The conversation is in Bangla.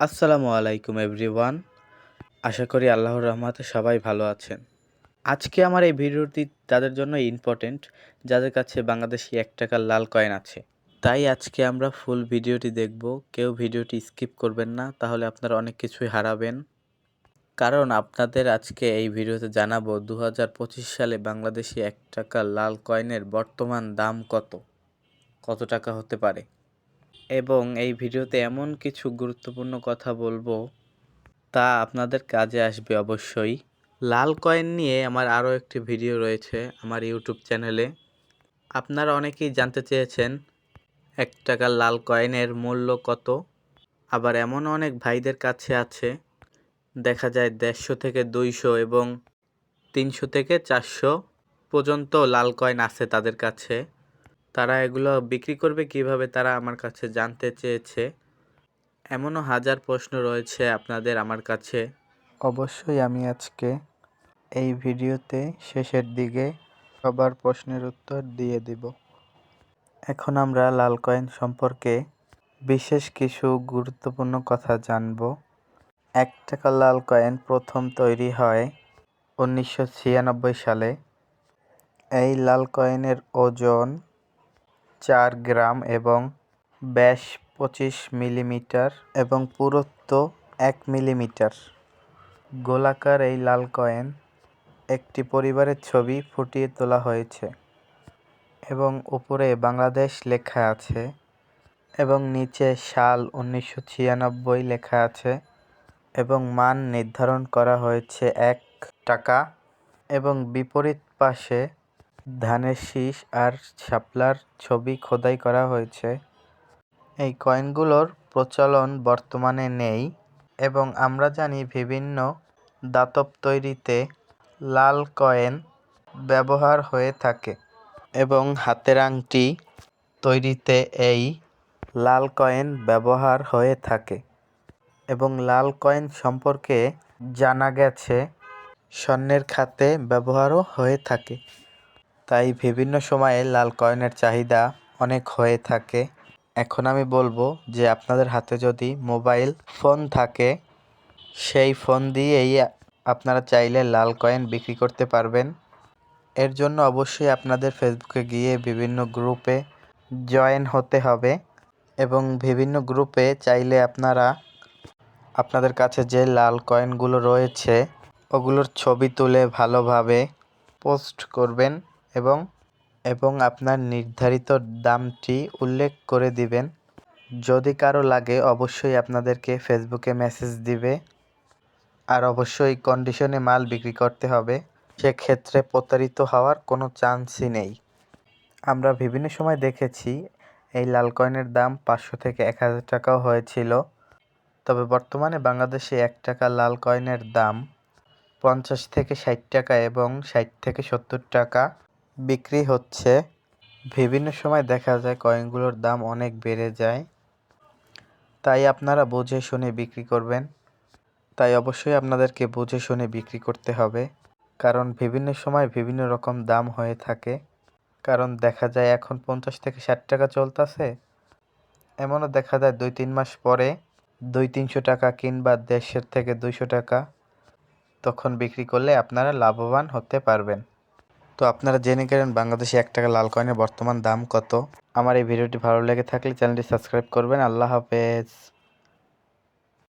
আসসালামু আলাইকুম এভরিওয়ান। আশা করি আল্লাহর রহমতে সবাই ভালো আছেন। আজকে আমার এই ভিডিওটি তাদের জন্য ইম্পর্টেন্ট যাদের কাছে বাংলাদেশি ১ টাকার লাল কয়েন আছে। তাই আজকে আমরা ফুল ভিডিওটি দেখব। কেউ ভিডিওটি স্কিপ করবেন না, তাহলে আপনারা অনেক কিছুই হারাবেন। কারণ আপনাদের আজকে এই ভিডিওতে জানাবো ২০২৫ সালে বাংলাদেশি ১ টাকার লাল কয়েনের বর্তমান দাম কত টাকা হতে পারে। এবং এই ভিডিওতে এমন কিছু গুরুত্বপূর্ণ কথা বলবো তা আপনাদের কাজে আসবে অবশ্যই। লাল কয়েন নিয়ে আমার আরও একটি ভিডিও রয়েছে আমার ইউটিউব চ্যানেলে। আপনারা অনেকেই জানতে চেয়েছেন ১ টাকার লাল কয়েনের মূল্য কত। আবার এমন অনেক ভাইদের কাছে আছে, দেখা যায় ১৫০ থেকে ২০০ এবং ৩০০ থেকে ৪০০ পর্যন্ত লাল কয়েন আছে তাদের কাছে। তারা এগুলো বিক্রি করবে কিভাবে তারা আমার কাছে জানতে চেয়েছে। এমনও হাজার প্রশ্ন রয়েছে আপনাদের আমার কাছে। অবশ্যই আমি আজকে এই ভিডিওতে শেষের দিকে সবার প্রশ্নের উত্তর দিয়ে দিব। এখন আমরা লাল কয়েন সম্পর্কে বিশেষ কিছু গুরুত্বপূর্ণ কথা জানব। ১ টাকার লাল কয়েন প্রথম তৈরি হয় ১৯৯৬ সালে। এই লাল কয়েনের ওজন ৪ গ্রাম এবং ব্যাস ২৫ মিলিমিটার এবং পুরুত্ব ১ মিলিমিটার। গোলাকার এই লাল কয়েন একটি পরিবারের ছবি ফুটিয়ে তোলা হয়েছে এবং উপরে বাংলাদেশ লেখা আছে এবং নিচে সাল ১৯৯৬ লেখা আছে এবং মান নির্ধারণ করা হয়েছে ১ টাকা এবং বিপরীত পাশে ধানের শীষ আর শাপলার ছবি খোদাই করা হয়েছে। এই কয়েনগুলোর প্রচলন বর্তমানে নেই এবং আমরা জানি বিভিন্ন ধাতব তৈরিতে লাল কয়েন ব্যবহার হয়ে থাকে এবং হাতের আংটি তৈরিতে এই লাল কয়েন ব্যবহার হয়ে থাকে এবং লাল কয়েন সম্পর্কে জানা গেছে স্বর্ণের খাতে ব্যবহারও হয়ে থাকে। তাই বিভিন্ন সময়ে লাল কয়েনের চাহিদা অনেক হয়ে থাকে। এখন আমি বলবো যে আপনাদের হাতে যদি মোবাইল ফোন থাকে, সেই ফোন দিয়েই আপনারা চাইলে লাল কয়েন বিক্রি করতে পারবেন। এর জন্য অবশ্যই আপনাদের ফেসবুকে গিয়ে বিভিন্ন গ্রুপে জয়েন হতে হবে এবং বিভিন্ন গ্রুপে চাইলে আপনারা আপনাদের কাছে যে লাল কয়েনগুলো রয়েছে ওগুলোর ছবি তুলে ভালোভাবে পোস্ট করবেন এবং আপনার নির্ধারিত দামটি উল্লেখ করে দিবেন। যদি কারো লাগে অবশ্যই আপনাদেরকে ফেসবুকে মেসেজ দিবে। আর অবশ্যই কন্ডিশনে মাল বিক্রি করতে হবে, সেক্ষেত্রে প্রতারিত হওয়ার কোনো চান্সই নেই। আমরা বিভিন্ন সময় দেখেছি এই লাল কয়েনের দাম ৫০০ থেকে ১,০০০ টাকাও হয়েছিল। তবে বর্তমানে বাংলাদেশে ১ টাকা লাল কয়েনের দাম ৫০ থেকে ৬০ টাকা এবং ৬০ থেকে ৭০ টাকা বিক্রি হচ্ছে। বিভিন্ন সময় দেখা যায় কয়েনগুলোর দাম অনেক বেড়ে যায়, তাই আপনারা বুঝে শুনে বিক্রি করবেন। তাই অবশ্যই আপনাদেরকে বুঝে শুনে বিক্রি করতে হবে, কারণ বিভিন্ন সময় বিভিন্ন রকম দাম হয়ে থাকে। কারণ দেখা যায় এখন ৫০ থেকে ৬০ টাকা চলতেছে, এমনও দেখা যায় ২-৩ মাস পরে ২00-৩০০ টাকা কিংবা ১৫০ থেকে ২০০ টাকা, তখন বিক্রি করলে আপনারা লাভবান হতে পারবেন। তো আপনারা জেনে গেলেন বাংলাদেশে ১ টাকা লাল কয়েনের বর্তমান দাম কত। আমার এই ভিডিওটি ভালো লেগে থাকলে চ্যানেলটি সাবস্ক্রাইব করবেন। আল্লাহ হাফেজ।